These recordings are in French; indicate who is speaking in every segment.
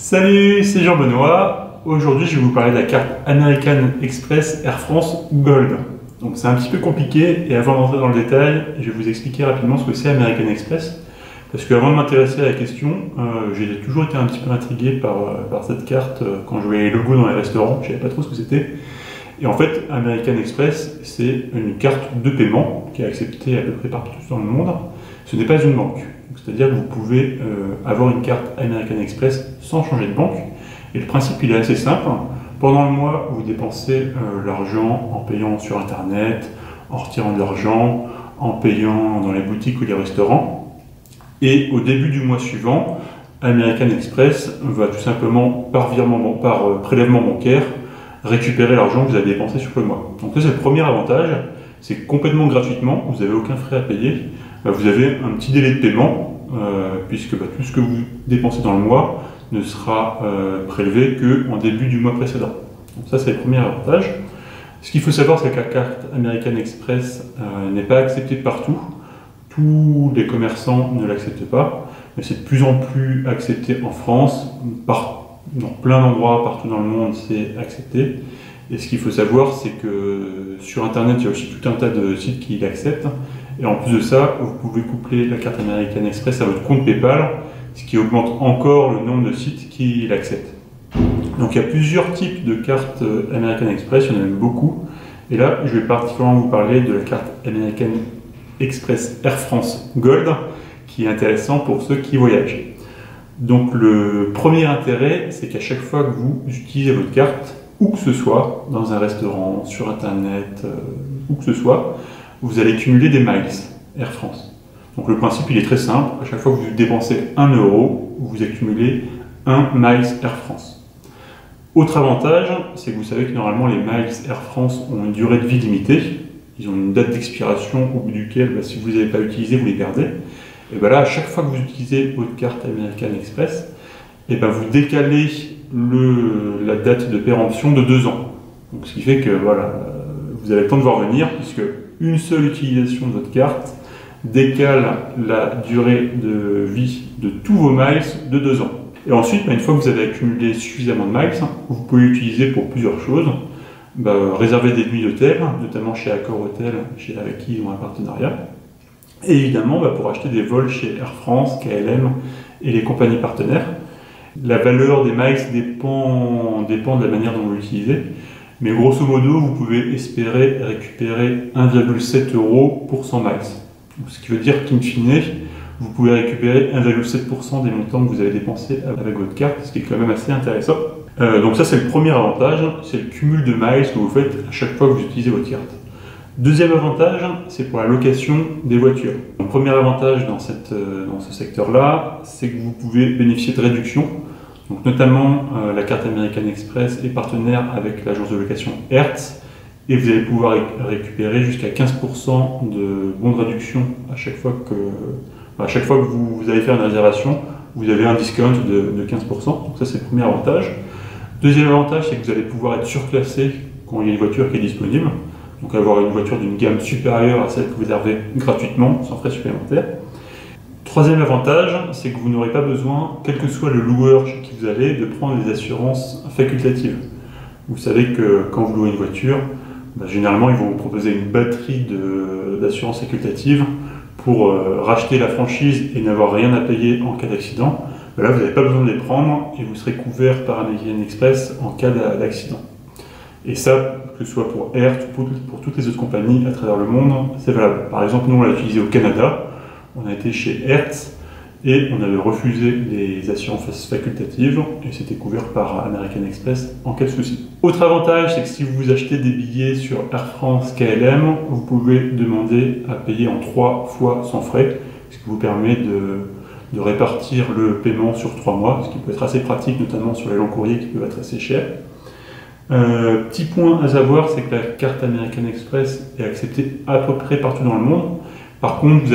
Speaker 1: Salut, c'est Jean-Benoît. Aujourd'hui, je vais vous parler de la carte American Express Air France Gold. Donc c'est un petit peu compliqué et avant d'entrer dans le détail, je vais vous expliquer rapidement ce que c'est American Express. Parce qu'avant de m'intéresser à la question, j'ai toujours été un petit peu intrigué par cette carte quand je voyais les logos dans les restaurants, je ne savais pas trop ce que c'était. Et en fait, American Express, c'est une carte de paiement qui est acceptée à peu près partout dans le monde. Ce n'est pas une banque. C'est-à-dire que vous pouvez avoir une carte American Express sans changer de banque. Et le principe, il est assez simple. Pendant le mois, vous dépensez l'argent en payant sur Internet, en retirant de l'argent, en payant dans les boutiques ou les restaurants. Et au début du mois suivant, American Express va tout simplement, par prélèvement bancaire, récupérer l'argent que vous avez dépensé sur le mois. Donc ça, c'est le premier avantage. C'est complètement gratuitement, vous n'avez aucun frais à payer. Vous avez un petit délai de paiement, puisque tout ce que vous dépensez dans le mois ne sera prélevé qu'en début du mois précédent. Donc ça, c'est le premier avantage. Ce qu'il faut savoir, c'est que la carte American Express n'est pas acceptée partout. Tous les commerçants ne l'acceptent pas, mais c'est de plus en plus accepté en France. Dans plein d'endroits, partout dans le monde, c'est accepté. Et ce qu'il faut savoir, c'est que sur Internet, il y a aussi tout un tas de sites qui l'acceptent. Et en plus de ça, vous pouvez coupler la carte American Express à votre compte PayPal, ce qui augmente encore le nombre de sites qui l'acceptent. Donc il y a plusieurs types de cartes American Express, il y en a même beaucoup. Et là, je vais particulièrement vous parler de la carte American Express Air France Gold, qui est intéressant pour ceux qui voyagent. Donc le premier intérêt, c'est qu'à chaque fois que vous utilisez votre carte, où que ce soit, dans un restaurant, sur Internet, où que ce soit, vous allez cumuler des miles Air France. Donc le principe, il est très simple. À chaque fois que vous dépensez 1 euro, vous accumulez 1 miles Air France. Autre avantage, c'est que vous savez que normalement les miles Air France ont une durée de vie limitée. Ils ont une date d'expiration au bout duquel, si vous n'avez pas utilisé, vous les perdez. Et bien là, à chaque fois que vous utilisez votre carte American Express, et vous décalez la date de péremption de 2 ans. Donc, ce qui fait que vous avez le temps de voir venir, puisque une seule utilisation de votre carte décale la durée de vie de tous vos miles de 2 ans. Et ensuite, une fois que vous avez accumulé suffisamment de miles, vous pouvez l'utiliser pour plusieurs choses. Réserver des nuits d'hôtel, notamment chez Accor Hotel, avec qui ils ont un partenariat. Et évidemment, pour acheter des vols chez Air France, KLM et les compagnies partenaires. La valeur des miles dépend de la manière dont vous l'utilisez. Mais grosso modo, vous pouvez espérer récupérer 1,7 € pour 100 miles. Donc, ce qui veut dire qu'in fine, vous pouvez récupérer 1,7% des montants que vous avez dépensés avec votre carte, ce qui est quand même assez intéressant. Donc ça, c'est le premier avantage, c'est le cumul de miles que vous faites à chaque fois que vous utilisez votre carte. Deuxième avantage, c'est pour la location des voitures. Le premier avantage dans ce secteur-là, c'est que vous pouvez bénéficier de réductions. Donc notamment, la carte American Express est partenaire avec l'agence de location Hertz et vous allez pouvoir récupérer jusqu'à 15% de bons de réduction à chaque fois que vous allez faire une réservation. Vous avez un discount de 15%. Donc ça, c'est le premier avantage. Deuxième avantage, c'est que vous allez pouvoir être surclassé quand il y a une voiture qui est disponible. Donc avoir une voiture d'une gamme supérieure à celle que vous réservez gratuitement, sans frais supplémentaires. Troisième avantage, c'est que vous n'aurez pas besoin, quel que soit le loueur chez qui vous allez, de prendre des assurances facultatives. Vous savez que quand vous louez une voiture, généralement ils vont vous proposer une batterie d'assurances facultatives pour racheter la franchise et n'avoir rien à payer en cas d'accident. Là, vous n'avez pas besoin de les prendre et vous serez couvert par American Express en cas d'accident. Et ça, que ce soit pour Hertz ou pour toutes les autres compagnies à travers le monde, c'est valable. Par exemple, nous, on l'a utilisé au Canada. On a été chez Hertz et on avait refusé les assurances facultatives et c'était couvert par American Express en cas de souci. Autre avantage, c'est que si vous achetez des billets sur Air France KLM, vous pouvez demander à payer en 3 fois sans frais, ce qui vous permet de répartir le paiement sur 3 mois, ce qui peut être assez pratique, notamment sur les longs courriers qui peuvent être assez chers. Petit point à savoir, c'est que la carte American Express est acceptée à peu près partout dans le monde. Par contre, vous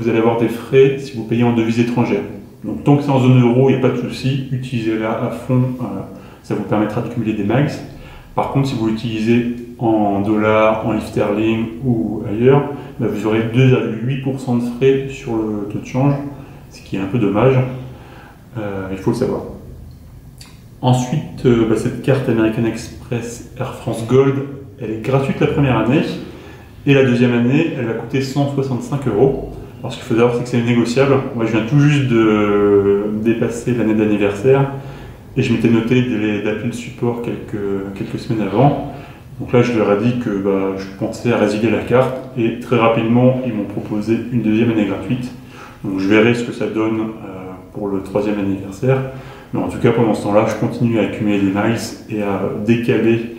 Speaker 1: allez avoir des frais si vous payez en devise étrangère. Donc tant que c'est en zone euro, il n'y a pas de souci, utilisez-la à fond, ça vous permettra de cumuler des miles. Par contre, si vous l'utilisez en dollars, en livres sterling ou ailleurs, vous aurez 2,8% de frais sur le taux de change, ce qui est un peu dommage, il faut le savoir. Ensuite, cette carte American Express Air France Gold, elle est gratuite la première année. Et la deuxième année, elle va coûter 165 €. Alors ce qu'il faut savoir, c'est que c'est négociable. Moi, je viens tout juste de dépasser l'année d'anniversaire. Et je m'étais noté d'appeler le support quelques semaines avant. Donc là, je leur ai dit que je pensais à résilier la carte. Et très rapidement, ils m'ont proposé une deuxième année gratuite. Donc je verrai ce que ça donne pour le troisième anniversaire. Mais en tout cas, pendant ce temps-là, je continue à accumuler des miles et à décaler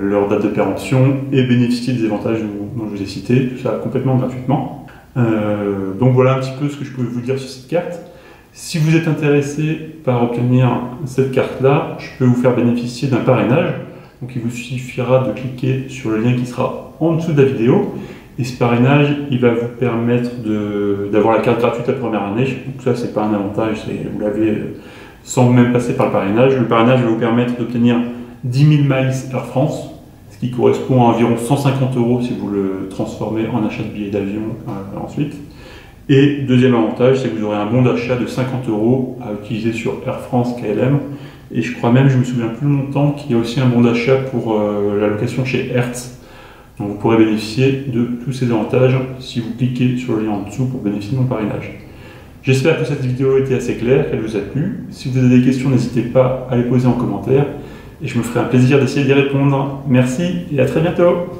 Speaker 1: leur date de péremption et bénéficier des avantages dont je vous ai cités, tout ça complètement gratuitement. Donc voilà un petit peu ce que je peux vous dire sur cette carte. Si vous êtes intéressé par obtenir cette carte-là, je peux vous faire bénéficier d'un parrainage. Donc il vous suffira de cliquer sur le lien qui sera en dessous de la vidéo. Et ce parrainage, il va vous permettre d'avoir la carte gratuite la première année. Donc ça, c'est pas un avantage, vous l'avez sans même passer par le parrainage. Le parrainage va vous permettre d'obtenir 10 000 miles Air France, ce qui correspond à environ 150 € si vous le transformez en achat de billets d'avion ensuite. Et deuxième avantage, c'est que vous aurez un bon d'achat de 50 € à utiliser sur Air France KLM. Et je crois même, je me souviens plus longtemps, qu'il y a aussi un bon d'achat pour la location chez Hertz. Donc vous pourrez bénéficier de tous ces avantages si vous cliquez sur le lien en dessous pour bénéficier de mon parrainage. J'espère que cette vidéo était assez claire, qu'elle vous a plu. Si vous avez des questions, n'hésitez pas à les poser en commentaire et je me ferai un plaisir d'essayer d'y répondre. Merci et à très bientôt.